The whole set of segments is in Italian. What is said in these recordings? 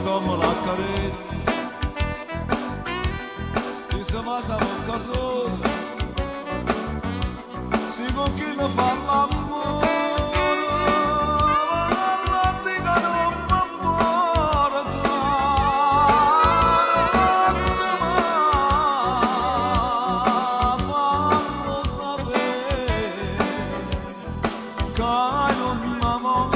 Come la carezza, si masa bocca sola, si con chi ne fa l'amore, la dica non m'amorta, fallo sapere, che non m'amore.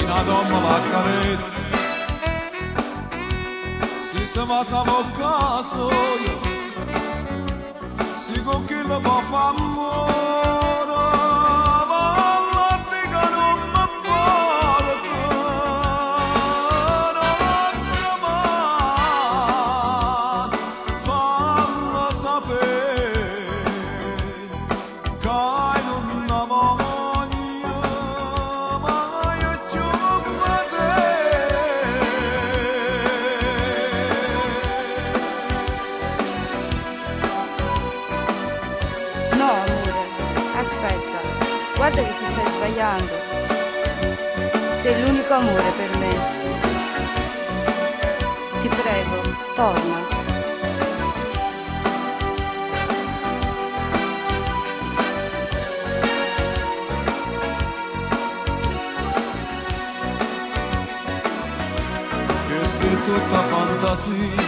Una donna la carezza, si va a bocca sola, si con chi lo può fare amore, ma la dica non m'importa, non fallo sapere, che non amore. No, amore, aspetta, guarda che ti stai sbagliando. Sei l'unico amore per me. Ti prego, torna. Che sei tutta fantasia,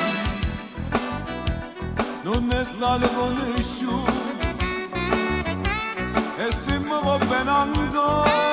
non è stato conosciuto. E se mi va bene ancora